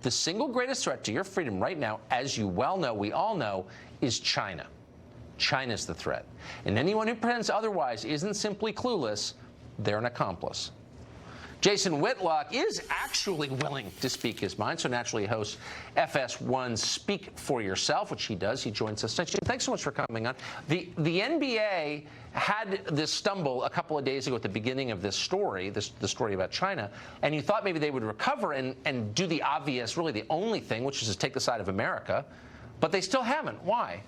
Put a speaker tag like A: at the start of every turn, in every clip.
A: The single greatest threat to your freedom right now, as you well know, we all know, is China. China's the threat. And anyone who pretends otherwise isn't simply clueless, they're an accomplice. Jason Whitlock is actually willing to speak his mind, so naturally he hosts FS1's Speak for Yourself, which he does. He joins us. Thanks so much for coming on. The NBA had this stumble a couple of days ago at the beginning of this story, the story about China, and you thought maybe they would recover and do the obvious, really the only thing, which is to take the side of America, but they still haven't. Why?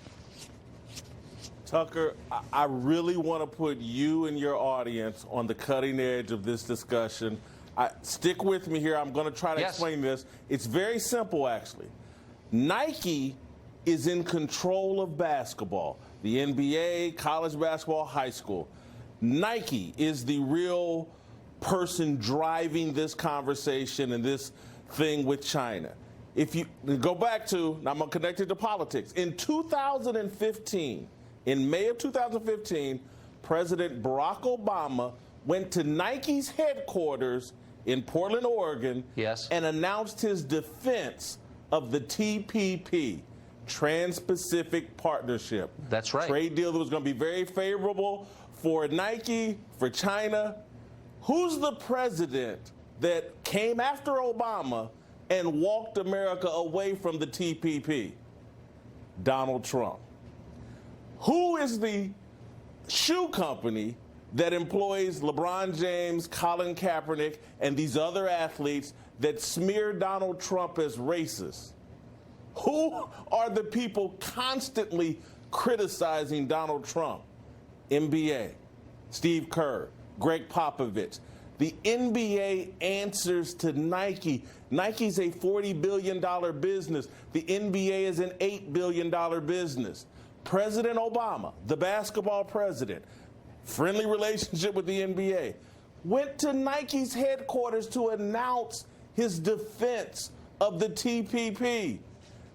B: Tucker, I really want to put you and your audience on the cutting edge of this discussion. Stick with me here. I'm going to try to explain this. It's very simple, actually. Nike is in control of basketball. The NBA, college basketball, high school. Nike is the real person driving this conversation and this thing with China. If you go back to, now I'm going to connect it to politics. In 2015, in May of 2015, President Barack Obama went to Nike's headquarters in Portland, Oregon, and announced his defense of the TPP, Trans-Pacific Partnership.
A: That's right.
B: Trade deal that was going to be very favorable for Nike, for China. Who's the president that came after Obama and walked America away from the TPP? Donald Trump. Who is the shoe company that employs LeBron James, Colin Kaepernick, and these other athletes that smear Donald Trump as racist? Who are the people constantly criticizing Donald Trump? NBA, Steve Kerr, Greg Popovich. The NBA answers to Nike. Nike's a $40 billion business. The NBA is an $8 billion business. President Obama, the basketball president, friendly relationship with the NBA, went to Nike's headquarters to announce his defense of the TPP.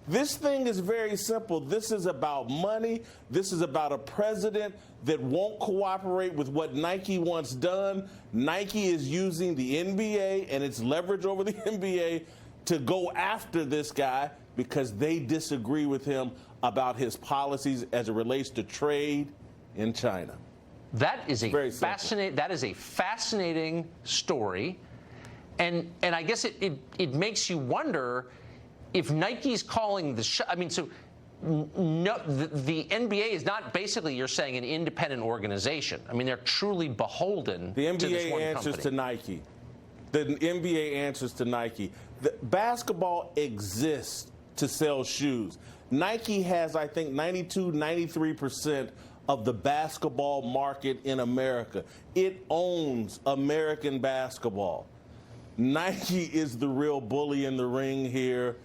B: This thing is very simple. This is about money. This is about a president that won't cooperate with what Nike wants done. Nike is using the NBA and its leverage over the NBA to go after this guy because they disagree with him about his policies as it relates to trade in China.
A: That is a fascinating story, and I guess it makes you wonder if Nike's calling the shot. I mean, so no, the NBA is not basically, you're saying, an independent organization. I mean, they're truly beholden.
B: The NBA
A: to this one
B: answers
A: company.
B: to Nike. The NBA answers to Nike. Basketball exists to sell shoes. Nike has, I think, 93% of the basketball market in America. It owns American basketball. Nike is the real bully in the ring here.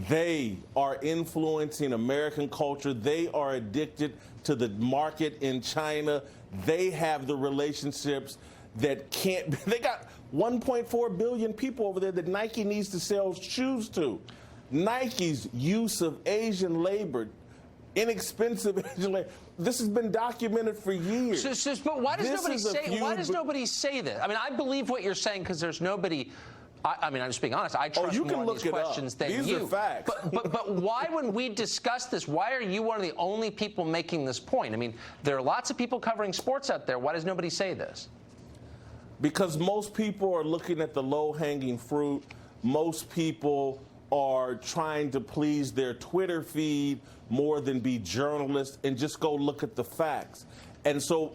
B: They are influencing American culture. They are addicted to the market in China. They have the relationships that can't. They got 1.4 billion people over there that Nike needs to sell shoes to. Nike's use of Asian labor, inexpensive Asian labor, this has been documented for years.
A: But why does nobody say this? I mean, I believe what you're saying because there's nobody. I mean, I'm just being honest. I trust more in these questions than you.
B: These are facts.
A: But why, when we discuss this, why are you one of the only people making this point? I mean, there are lots of people covering sports out there. Why does nobody say this?
B: Because most people are looking at the low-hanging fruit. Most people are trying to please their Twitter feed more than be journalists and just go look at the facts. And so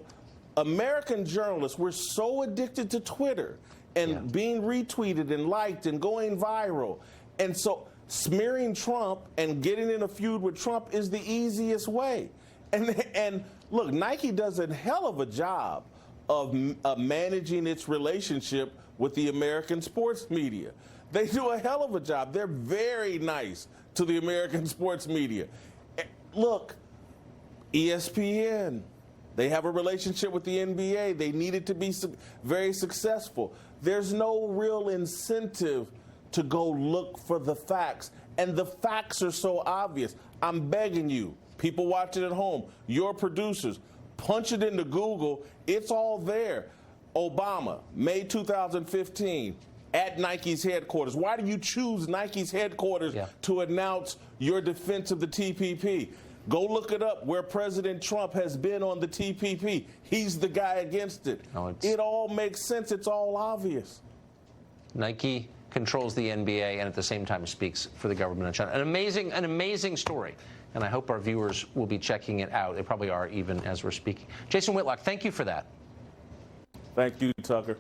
B: American journalists, we're so addicted to Twitter and being retweeted and liked and going viral. And so smearing Trump and getting in a feud with Trump is the easiest way. And look, Nike does a hell of a job of managing its relationship with the American sports media. They do a hell of a job. They're very nice to the American sports media. Look, ESPN, they have a relationship with the NBA. They need it to be very successful. There's no real incentive to go look for the facts. And the facts are so obvious. I'm begging you, people watching at home, your producers, punch it into Google. It's all there. Obama, May 2015, at Nike's headquarters? Why do you choose Nike's headquarters to announce your defense of the TPP? Go look it up where President Trump has been on the TPP. He's the guy against it.
A: No,
B: it all makes sense. It's all obvious.
A: Nike controls the NBA and at the same time speaks for the government of China. An amazing story. And I hope our viewers will be checking it out. They probably are even as we're speaking. Jason Whitlock, thank you for that.
B: Thank you, Tucker.